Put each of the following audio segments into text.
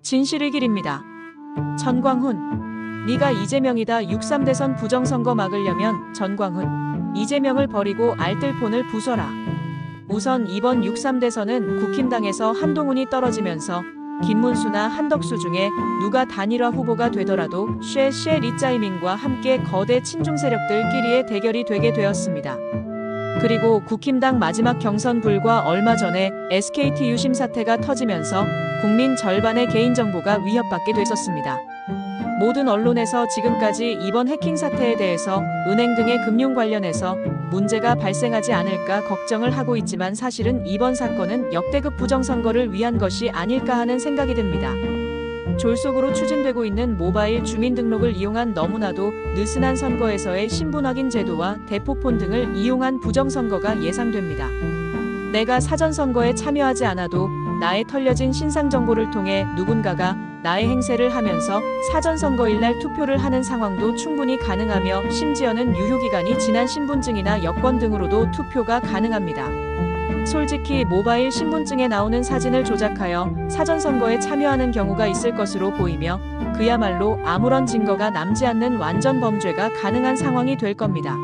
진실의 길입니다. 전광훈, 네가 이재명이다. 6.3 대선 부정선거 막으려면 전광훈, 이재명을 버리고 알뜰폰을 부숴라. 우선 이번 6.3 대선은 국힘당에서 한동훈이 떨어지면서 김문수나 한덕수 중에 누가 단일화 후보가 되더라도 쉐 리짜이밍과 함께 거대 친중 세력들끼리의 대결이 되게 되었습니다. 그리고 국힘당 마지막 경선 불과 얼마 전에 SKT 유심 사태가 터지면서 국민 절반의 개인정보가 위협받게 됐었습니다. 모든 언론에서 지금까지 이번 해킹 사태에 대해서 은행 등의 금융 관련해서 문제가 발생하지 않을까 걱정을 하고 있지만 사실은 이번 사건은 역대급 부정선거를 위한 것이 아닐까 하는 생각이 듭니다. 졸속으로 추진되고 있는 모바일 주민등록을 이용한 너무나도 느슨한 선거에서의 신분 확인 제도와 대포폰 등을 이용한 부정선거가 예상됩니다. 내가 사전선거에 참여하지 않아도 나의 털려진 신상정보를 통해 누군가가 나의 행세를 하면서 사전선거일날 투표를 하는 상황도 충분히 가능하며 심지어는 유효기간이 지난 신분증이나 여권 등으로도 투표가 가능합니다. 솔직히 모바일 신분증에 나오는 사진을 조작하여 사전선거에 참여하는 경우가 있을 것으로 보이며 그야말로 아무런 증거가 남지 않는 완전 범죄가 가능한 상황이 될 겁니다.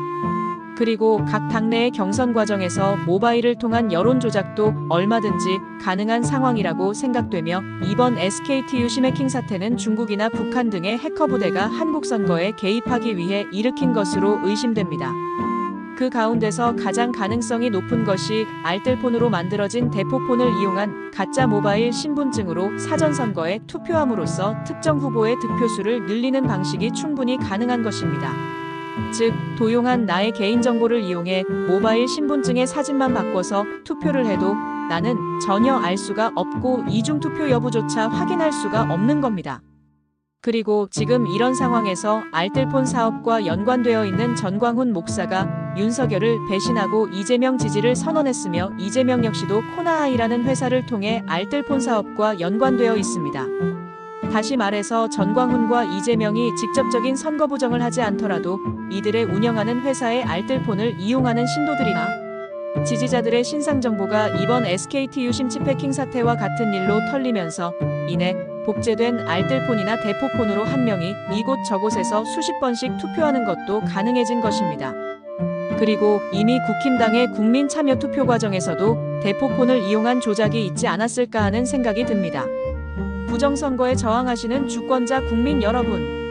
그리고 각 당내의 경선 과정에서 모바일을 통한 여론 조작도 얼마든지 가능한 상황이라고 생각되며 이번 SKT 유심 해킹 사태는 중국이나 북한 등의 해커 부대가 한국 선거에 개입하기 위해 일으킨 것으로 의심됩니다. 그 가운데서 가장 가능성이 높은 것이 알뜰폰으로 만들어진 대포폰을 이용한 가짜 모바일 신분증으로 사전선거에 투표함으로써 특정 후보의 득표수를 늘리는 방식이 충분히 가능한 것입니다. 즉, 도용한 나의 개인정보를 이용해 모바일 신분증의 사진만 바꿔서 투표를 해도 나는 전혀 알 수가 없고 이중투표 여부조차 확인할 수가 없는 겁니다. 그리고 지금 이런 상황에서 알뜰폰 사업과 연관되어 있는 전광훈 목사가 윤석열을 배신하고 이재명 지지를 선언했으며 이재명 역시도 코나아이라는 회사를 통해 알뜰폰 사업과 연관되어 있습니다. 다시 말해서 전광훈과 이재명이 직접적인 선거 부정을 하지 않더라도 이들의 운영하는 회사의 알뜰폰을 이용하는 신도들이나 지지자들의 신상정보가 이번 SKT 유심 칩 해킹 사태와 같은 일로 털리면서 이내 복제된 알뜰폰이나 대포폰으로 한 명이 이곳 저곳에서 수십 번씩 투표하는 것도 가능해진 것입니다. 그리고 이미 국힘당의 국민 참여 투표 과정에서도 대포폰을 이용한 조작이 있지 않았을까 하는 생각이 듭니다. 부정선거에 저항하시는 주권자 국민 여러분,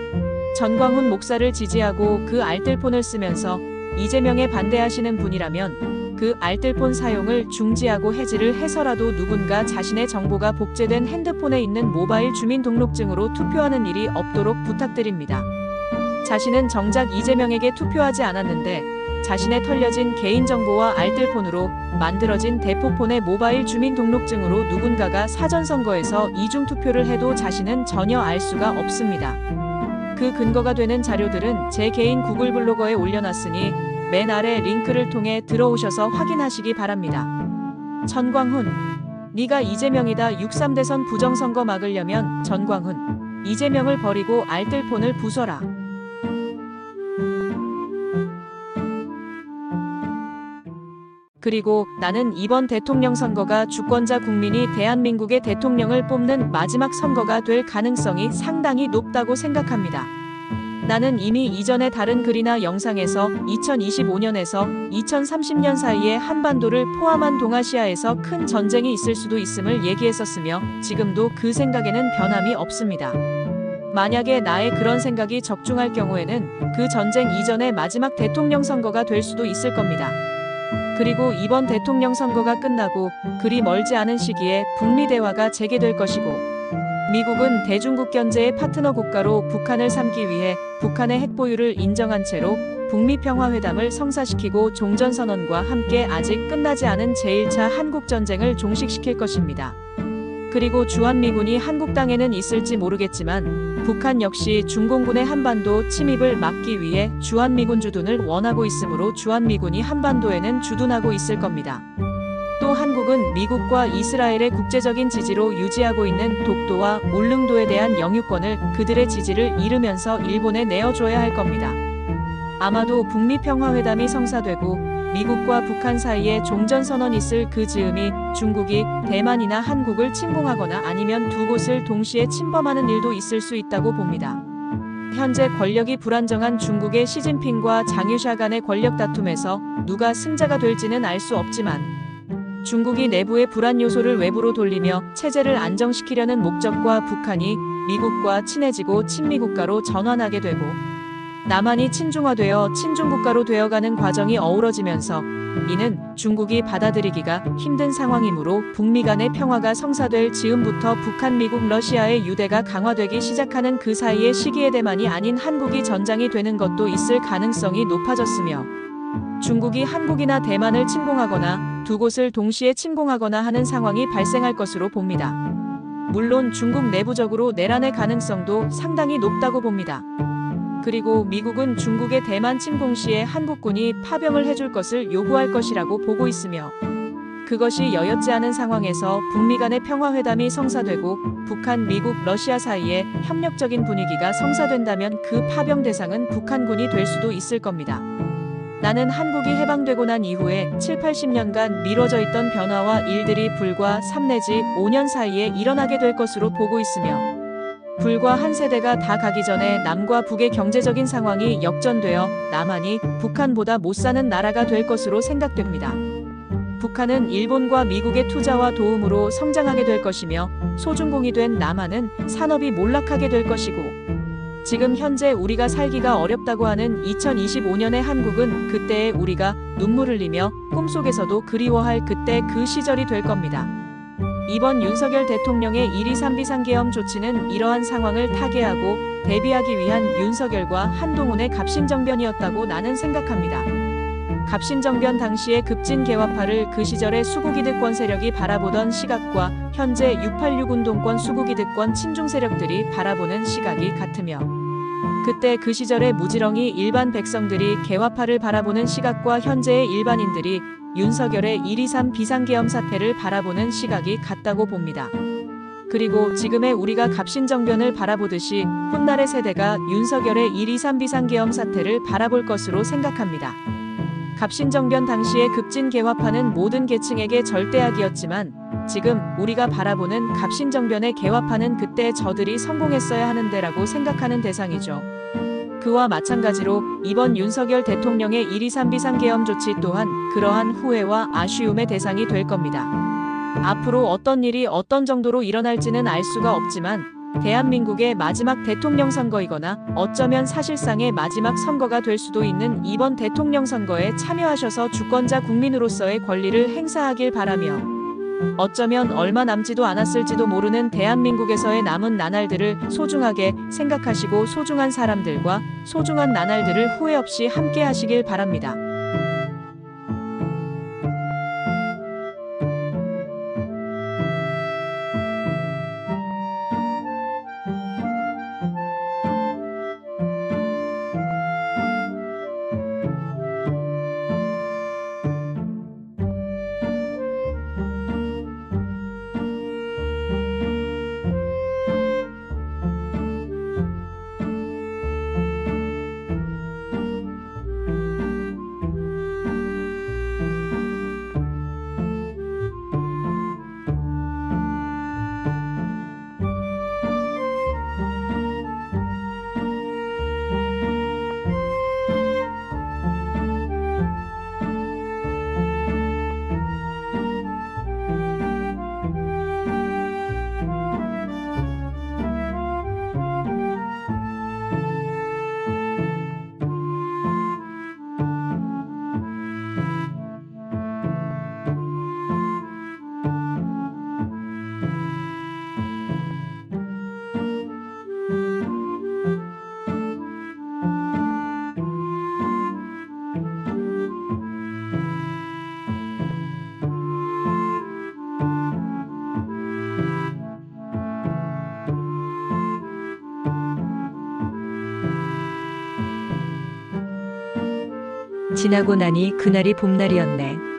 전광훈 목사를 지지하고 그 알뜰폰을 쓰면서 이재명에 반대하시는 분이라면 그 알뜰폰 사용을 중지하고 해지를 해서라도 누군가 자신의 정보가 복제된 핸드폰에 있는 모바일 주민등록증으로 투표하는 일이 없도록 부탁드립니다. 자신은 정작 이재명에게 투표하지 않았는데 자신의 털려진 개인정보와 알뜰폰으로 만들어진 대포폰의 모바일 주민등록증으로 누군가가 사전선거에서 이중투표를 해도 자신은 전혀 알 수가 없습니다. 그 근거가 되는 자료들은 제 개인 구글 블로거에 올려놨으니 맨 아래 링크를 통해 들어오셔서 확인하시기 바랍니다. 전광훈, 네가 이재명이다. 6.3 대선 부정선거 막으려면 전광훈, 이재명을 버리고 알뜰폰을 부숴라. 그리고 나는 이번 대통령 선거가 주권자 국민이 대한민국의 대통령을 뽑는 마지막 선거가 될 가능성이 상당히 높다고 생각합니다. 나는 이미 이전의 다른 글이나 영상에서 2025년에서 2030년 사이에 한반도를 포함한 동아시아에서 큰 전쟁이 있을 수도 있음을 얘기했었으며 지금도 그 생각에는 변함이 없습니다. 만약에 나의 그런 생각이 적중할 경우에는 그 전쟁 이전의 마지막 대통령 선거가 될 수도 있을 겁니다. 그리고 이번 대통령 선거가 끝나고 그리 멀지 않은 시기에 북미 대화가 재개될 것이고 미국은 대중국 견제의 파트너 국가로 북한을 삼기 위해 북한의 핵보유를 인정한 채로 북미 평화회담을 성사시키고 종전선언과 함께 아직 끝나지 않은 제1차 한국전쟁을 종식시킬 것입니다. 그리고 주한미군이 한국 땅에는 있을지 모르겠지만 북한 역시 중공군의 한반도 침입을 막기 위해 주한미군 주둔을 원하고 있으므로 주한미군이 한반도에는 주둔하고 있을 겁니다. 또 한국은 미국과 이스라엘의 국제적인 지지로 유지하고 있는 독도와 울릉도에 대한 영유권을 그들의 지지를 잃으면서 일본에 내어줘야 할 겁니다. 아마도 북미 평화회담이 성사되고 미국과 북한 사이에 종전선언이 있을 그 즈음이 중국이 대만이나 한국을 침공하거나 아니면 두 곳을 동시에 침범하는 일도 있을 수 있다고 봅니다. 현재 권력이 불안정한 중국의 시진핑과 장유샤 간의 권력 다툼에서 누가 승자가 될지는 알 수 없지만 중국이 내부의 불안 요소를 외부로 돌리며 체제를 안정시키려는 목적과 북한이 미국과 친해지고 친미국가로 전환하게 되고 남한이 친중화되어 친중국가로 되어가는 과정이 어우러지면서 이는 중국이 받아들이기가 힘든 상황이므로 북미 간의 평화가 성사될 즈음부터 북한, 미국, 러시아의 유대가 강화되기 시작하는 그 사이의 시기에 대만이 아닌 한국이 전장이 되는 것도 있을 가능성이 높아졌으며 중국이 한국이나 대만을 침공하거나 두 곳을 동시에 침공하거나 하는 상황이 발생할 것으로 봅니다. 물론 중국 내부적으로 내란의 가능성도 상당히 높다고 봅니다. 그리고 미국은 중국의 대만 침공 시에 한국군이 파병을 해줄 것을 요구할 것이라고 보고 있으며 그것이 여옅지 않은 상황에서 북미 간의 평화회담이 성사되고 북한, 미국, 러시아 사이에 협력적인 분위기가 성사된다면 그 파병 대상은 북한군이 될 수도 있을 겁니다. 나는 한국이 해방되고 난 이후에 7, 80년간 미뤄져 있던 변화와 일들이 불과 3 내지 5년 사이에 일어나게 될 것으로 보고 있으며 불과 한 세대가 다 가기 전에 남과 북의 경제적인 상황이 역전되어 남한이 북한보다 못 사는 나라가 될 것으로 생각됩니다. 북한은 일본과 미국의 투자와 도움으로 성장하게 될 것이며 소중공이 된 남한은 산업이 몰락하게 될 것이고 지금 현재 우리가 살기가 어렵다고 하는 2025년의 한국은 그때에 우리가 눈물 흘리며 꿈속에서도 그리워할 그때 그 시절이 될 겁니다. 이번 윤석열 대통령의 1.23 비상계엄 조치는 이러한 상황을 타개하고 대비하기 위한 윤석열과 한동훈의 갑신정변이었다고 나는 생각합니다. 갑신정변 당시의 급진 개화파를 그 시절의 수구기득권 세력이 바라보던 시각과 현재 686 운동권 수구기득권 친중 세력들이 바라보는 시각이 같으며 그때 그 시절의 무지렁이 일반 백성들이 개화파를 바라보는 시각과 현재의 일반인들이 윤석열의 1.23 비상계엄 사태를 바라보는 시각이 같다고 봅니다. 그리고 지금의 우리가 갑신정변을 바라보듯이 훗날의 세대가 윤석열의 1.23 비상계엄 사태를 바라볼 것으로 생각합니다. 갑신정변 당시의 급진 개화파는 모든 계층에게 절대악이었지만 지금 우리가 바라보는 갑신정변의 개화파는 그때 저들이 성공했어야 하는데라고 생각하는 대상이죠. 그와 마찬가지로 이번 윤석열 대통령의 1.23 비상계엄 조치 또한 그러한 후회와 아쉬움의 대상이 될 겁니다. 앞으로 어떤 일이 어떤 정도로 일어날지는 알 수가 없지만 대한민국의 마지막 대통령 선거이거나 어쩌면 사실상의 마지막 선거가 될 수도 있는 이번 대통령 선거에 참여하셔서 주권자 국민으로서의 권리를 행사하길 바라며 어쩌면 얼마 남지도 않았을지도 모르는 대한민국에서의 남은 나날들을 소중하게 생각하시고 소중한 사람들과 소중한 나날들을 후회 없이 함께 하시길 바랍니다. 지나고 나니 그날이 봄날이었네.